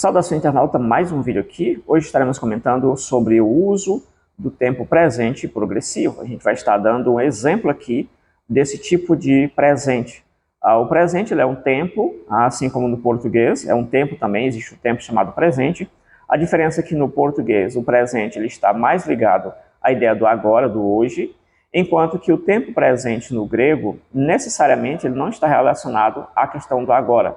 Saudação internauta, mais um vídeo aqui. Hoje estaremos comentando sobre o uso do tempo presente progressivo. A gente vai estar dando um exemplo aqui desse tipo de presente. O presente ele é um tempo, assim como no português, é um tempo também, existe um tempo chamado presente. A diferença é que no português o presente ele está mais ligado à ideia do agora, do hoje, enquanto que o tempo presente no grego, necessariamente, ele não está relacionado à questão do agora.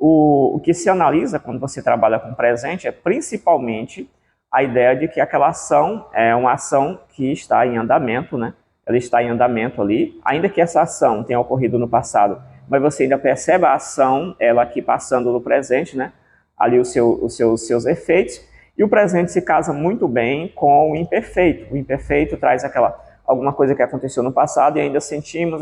O que se analisa quando você trabalha com presente é principalmente a ideia de que aquela ação é uma ação que está em andamento, né? Ela está em andamento ali, ainda que essa ação tenha ocorrido no passado, mas você ainda percebe a ação, ela aqui passando no presente, né? Ali os seus efeitos, e o presente se casa muito bem com o imperfeito. O imperfeito traz alguma coisa que aconteceu no passado e ainda sentimos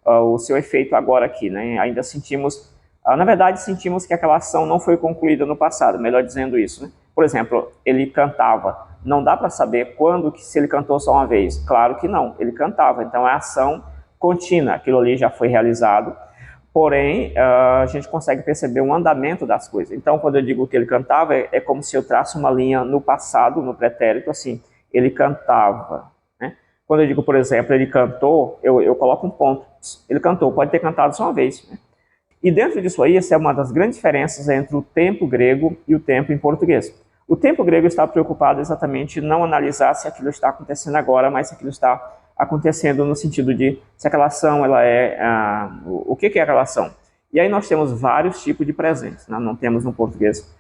o seu efeito agora aqui, né? Ainda sentimos, na verdade, sentimos que aquela ação não foi concluída no passado, melhor dizendo isso, né? Por exemplo, ele cantava, não dá para saber se ele cantou só uma vez. Claro que não, ele cantava, então é ação contínua, aquilo ali já foi realizado, porém, a gente consegue perceber um andamento das coisas. Então, quando eu digo que ele cantava, é como se eu traço uma linha no passado, no pretérito, assim, ele cantava, né? Quando eu digo, por exemplo, ele cantou, eu coloco um ponto. Ele cantou, pode ter cantado só uma vez, né? E dentro disso aí, essa é uma das grandes diferenças entre o tempo grego e o tempo em português. O tempo grego está preocupado exatamente em não analisar se aquilo está acontecendo agora, mas se aquilo está acontecendo no sentido de se aquela ação, o que é aquela ação. E aí nós temos vários tipos de presentes, né? Não temos no português,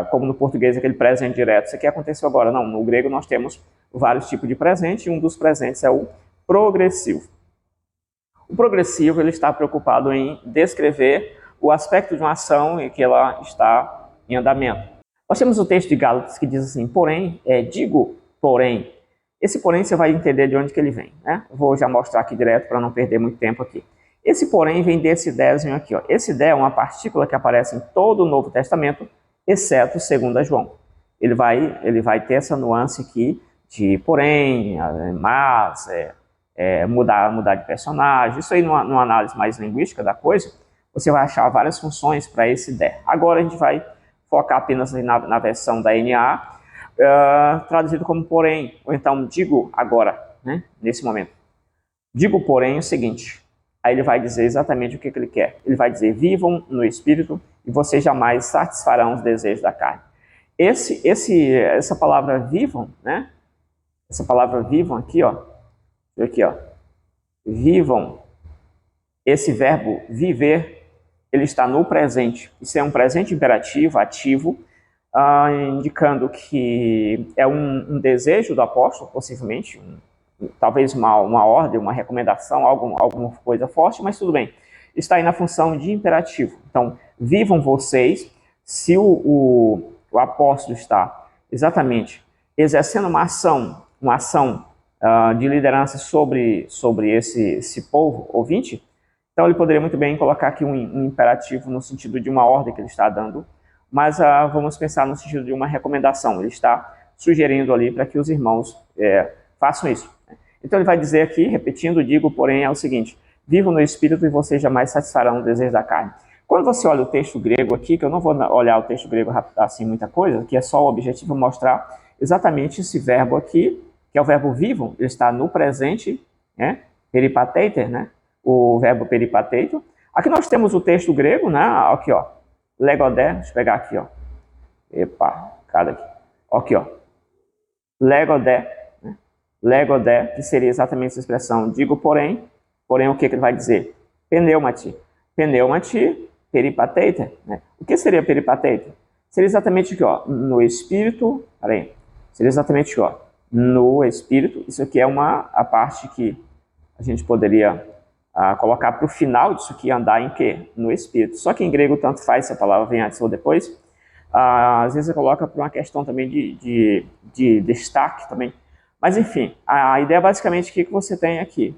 como no português, aquele presente direto, isso aqui aconteceu agora. Não, no grego nós temos vários tipos de presente e um dos presentes é o progressivo. O progressivo ele está preocupado em descrever o aspecto de uma ação em que ela está em andamento. Nós temos o texto de Gálatas que diz assim, porém, porém. Esse porém você vai entender de onde que ele vem, né? Vou já mostrar aqui direto para não perder muito tempo aqui. Esse porém vem desse dézinho aqui, ó. Esse dé é uma partícula que aparece em todo o Novo Testamento, exceto 2 João. Ele vai ter essa nuance aqui de porém, mas, mudar de personagem. Isso aí numa análise mais linguística da coisa, você vai achar várias funções para esse dé. Agora a gente vai focar apenas na versão da NA, traduzido como porém, ou então digo agora, né, nesse momento. Digo porém o seguinte, aí ele vai dizer exatamente o que ele quer. Ele vai dizer, vivam no Espírito e vocês jamais satisfarão os desejos da carne. Essa palavra vivam, né, essa palavra vivam aqui, ó, vivam, esse verbo viver, ele está no presente. Isso é um presente imperativo, ativo, indicando que é um desejo do apóstolo, possivelmente, talvez uma ordem, uma recomendação, alguma coisa forte, mas tudo bem. Está aí na função de imperativo. Então, vivam vocês, se o apóstolo está exatamente exercendo uma ação de liderança sobre esse povo ouvinte, então ele poderia muito bem colocar aqui um imperativo no sentido de uma ordem que ele está dando, mas vamos pensar no sentido de uma recomendação. Ele está sugerindo ali para que os irmãos façam isso. Então ele vai dizer aqui, repetindo, digo, porém, é o seguinte, vivam no Espírito e vocês jamais satisfarão o desejo da carne. Quando você olha o texto grego aqui, que eu não vou olhar o texto grego assim muita coisa, que é só o objetivo mostrar exatamente esse verbo aqui, que é o verbo vivam, ele está no presente, né? Peripateiter, né? O verbo peripateito. Aqui nós temos o texto grego, né? Aqui, ó. Legodé, deixa eu pegar aqui, ó. Epa, cada aqui. Aqui, ó. Legodé, né? Legodé, que seria exatamente essa expressão. Digo, porém o que ele vai dizer? Pneumati. Pneumati, peripateiter, né? O que seria peripateiter? Seria exatamente aqui, ó. No Espírito, peraí. Seria exatamente aqui, ó. No Espírito. Isso aqui é a parte que a gente poderia colocar para o final disso aqui, andar em quê? No Espírito. Só que em grego tanto faz se a palavra vem antes ou depois. Às vezes você coloca por uma questão também de destaque também. Mas enfim, a ideia basicamente que você tem aqui.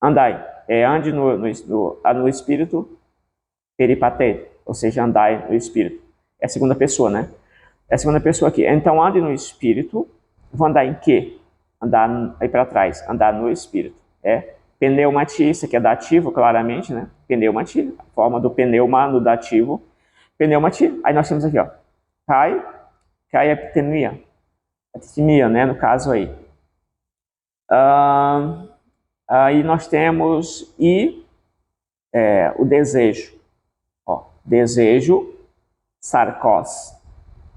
Andai. Ande no Espírito peripatei, ou seja, andai no Espírito. É a segunda pessoa, né? É a segunda pessoa aqui. Então ande no Espírito. Vou andar em quê? Andar aí para trás. Andar no Espírito. Pneumati, isso aqui é dativo, claramente, né? Pneumati, a forma do pneuma no dativo. Pneumati, aí nós temos aqui, ó. Kai epithemia, né, no caso aí. Aí nós temos o desejo. Ó, desejo, sarcos.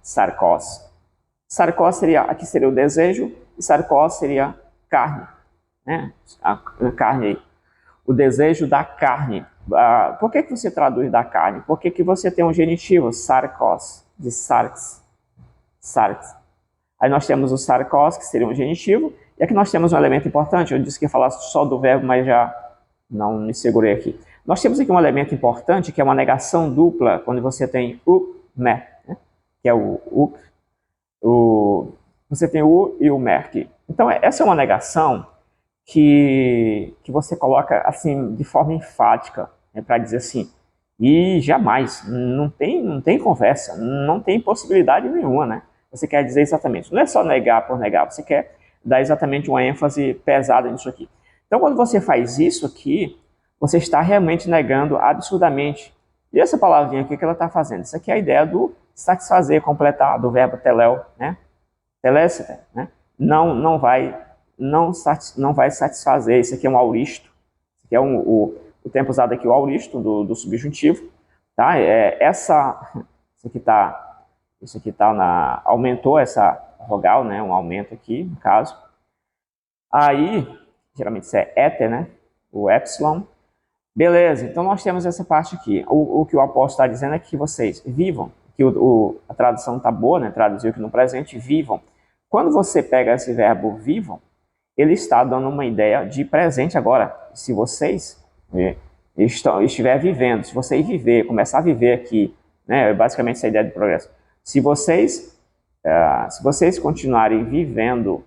Sarcos seria, aqui seria o desejo, e sarcos seria carne, né? A carne aí. O desejo da carne. Por que você traduz da carne? Porque você tem um genitivo, sarcos, de sarx. Aí nós temos o sarcos, que seria um genitivo, e aqui nós temos um elemento importante. Eu disse que ia falar só do verbo, mas já não me segurei aqui. Nós temos aqui um elemento importante, que é uma negação dupla, quando você tem o, né? Que é você tem o e o mer aqui. Então, essa é uma negação que você coloca assim de forma enfática, né, para dizer assim, e jamais, não tem conversa, não tem possibilidade nenhuma, né? Você quer dizer exatamente, não é só negar por negar, você quer dar exatamente uma ênfase pesada nisso aqui. Então, quando você faz isso aqui, você está realmente negando absurdamente. E essa palavrinha aqui que ela está fazendo? Isso aqui é a ideia do satisfazer, completar, do verbo teléu, né? Telécete, né? Não vai satisfazer. Isso aqui é um auristo. Isso aqui é o tempo usado aqui, o auristo do subjuntivo. Tá? Isso aqui aumentou essa vogal, né? Um aumento aqui, no caso. Aí, geralmente isso é éter, né? O epsilon. Beleza, então nós temos essa parte aqui. O que o apóstolo está dizendo é que vocês vivam, que a tradução está boa, né? Traduziu aqui no presente, vivam. Quando você pega esse verbo vivam, ele está dando uma ideia de presente agora. Se vocês estiver vivendo, se você viver, começar a viver aqui, né? Basicamente essa ideia de progresso. Se vocês continuarem vivendo,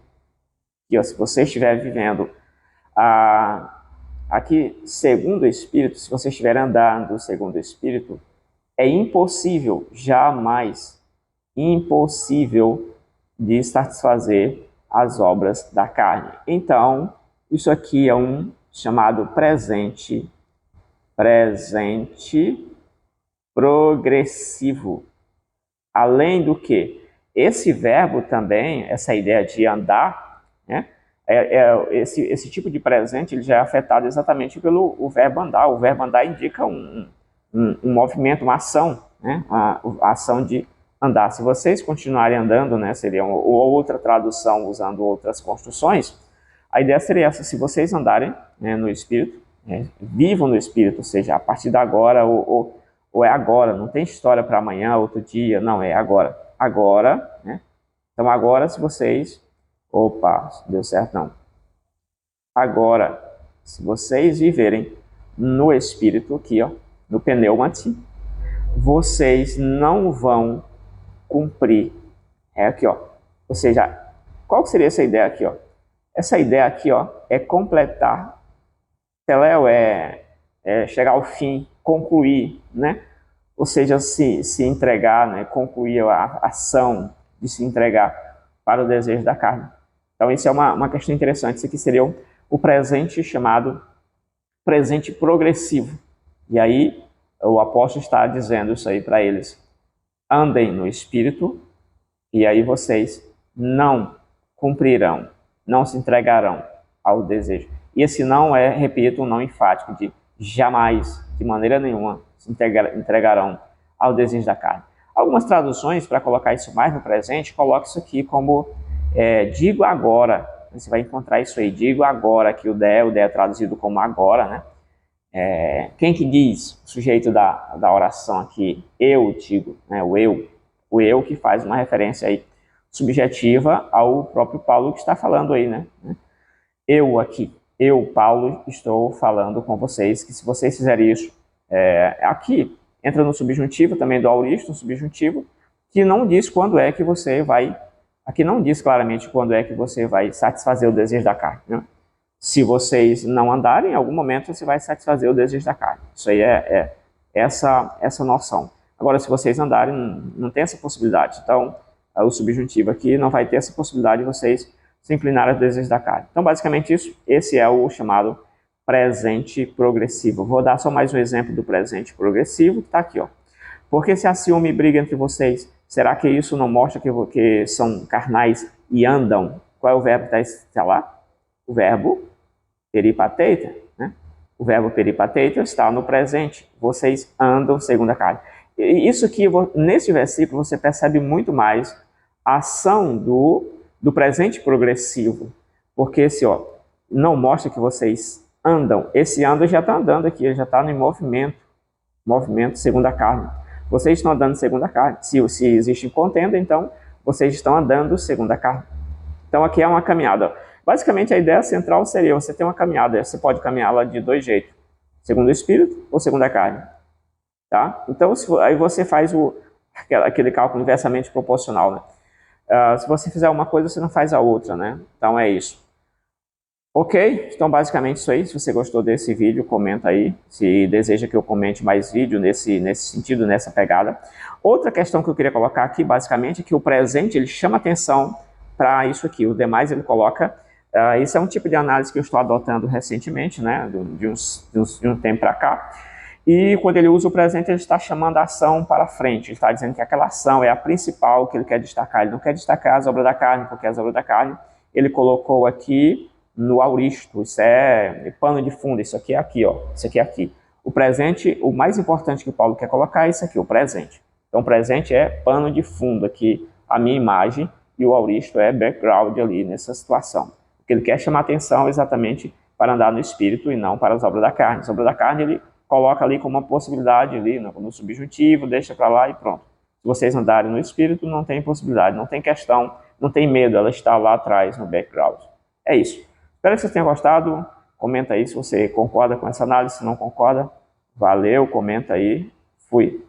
se você estiver vivendo aqui, segundo o Espírito, se você estiver andando segundo o Espírito, é impossível, jamais, impossível de satisfazer as obras da carne. Então, isso aqui é um chamado presente progressivo. Além do que, esse verbo também, essa ideia de andar, né? Esse tipo de presente ele já é afetado exatamente pelo verbo andar. O verbo andar indica um movimento, uma ação, né? A ação de andar. Se vocês continuarem andando, né, seria outra tradução usando outras construções, a ideia seria essa: se vocês andarem, né, no Espírito, né, vivam no Espírito, ou seja, a partir de agora ou é agora, não tem história para amanhã, outro dia, não, é agora. Agora, né? Então agora se vocês... Opa, deu certo não. Agora, se vocês viverem no Espírito, aqui, ó, no pneumati, vocês não vão cumprir. É aqui, ó. Ou seja, qual seria essa ideia aqui, ó? Essa ideia aqui, ó, é completar. Teléu é chegar ao fim, concluir, né? Ou seja, se entregar, né? Concluir a ação de se entregar para o desejo da carne. Então, isso é uma questão interessante. Isso aqui seria o presente chamado presente progressivo. E aí, o apóstolo está dizendo isso aí para eles. Andem no Espírito, e aí vocês não cumprirão, não se entregarão ao desejo. E esse não é, repito, um não enfático de jamais, de maneira nenhuma, se entregarão ao desejo da carne. Algumas traduções, para colocar isso mais no presente, colocam isso aqui como digo agora. Você vai encontrar isso aí, digo agora, que o de é traduzido como agora, né? Quem que diz? O sujeito da oração aqui, eu digo, né? O eu que faz uma referência aí subjetiva ao próprio Paulo que está falando aí, né? Eu aqui, eu, Paulo, estou falando com vocês que se vocês fizerem isso, aqui entra no subjuntivo também do auristo, um subjuntivo que não diz quando é que você vai, aqui não diz claramente quando é que você vai satisfazer o desejo da carne, né? Se vocês não andarem, em algum momento você vai satisfazer o desejo da carne. Isso aí é essa noção. Agora, se vocês andarem, não tem essa possibilidade. Então, o subjuntivo aqui não vai ter essa possibilidade de vocês se inclinarem aos desejos da carne. Então, basicamente isso, esse é o chamado presente progressivo. Vou dar só mais um exemplo do presente progressivo, que está aqui, ó. Porque se há ciúme e briga entre vocês, Será que isso não mostra que são carnais e andam? Qual é o verbo que está lá? O verbo peripateita, né? O verbo peripateita está no presente. Vocês andam segundo a carne. E isso aqui, nesse versículo, você percebe muito mais a ação do presente progressivo. Porque esse, ó, não mostra que vocês andam. Esse ando já está andando aqui, ele já está em movimento. Movimento segundo a carne. Vocês estão andando segundo a carne. Se existe contenda, então vocês estão andando segundo a carne. Então aqui é uma caminhada. Basicamente a ideia central seria você ter uma caminhada. Você pode caminhá-la de dois jeitos. Segundo o Espírito ou segundo a carne. Tá? Então aí você faz aquele cálculo inversamente proporcional. Né? Se você fizer uma coisa, você não faz a outra. Né? Então é isso. Ok? Então basicamente isso aí. Se você gostou desse vídeo, comenta aí. Se deseja que eu comente mais vídeo nesse sentido, nessa pegada. Outra questão que eu queria colocar aqui, basicamente, é que o presente ele chama atenção para isso aqui. Os demais ele coloca... isso é um tipo de análise que eu estou adotando recentemente, né? De um tempo para cá. E quando ele usa o presente, ele está chamando a ação para frente. Ele está dizendo que aquela ação é a principal que ele quer destacar. Ele não quer destacar as obras da carne, porque as obras da carne ele colocou aqui no auristo. Isso é pano de fundo. Isso aqui é aqui, ó. Isso aqui é aqui. O presente, o mais importante que Paulo quer colocar é isso aqui, o presente. Então, o presente é pano de fundo aqui, a minha imagem, e o auristo é background ali nessa situação. O que ele quer chamar atenção exatamente para andar no espírito e não para as obras da carne. As obras da carne ele coloca ali como uma possibilidade ali no subjuntivo, deixa para lá e pronto. Se vocês andarem no espírito, não tem possibilidade, não tem questão, não tem medo, ela está lá atrás no background. É isso. Espero que vocês tenham gostado. Comenta aí se você concorda com essa análise, se não concorda. Valeu, comenta aí. Fui.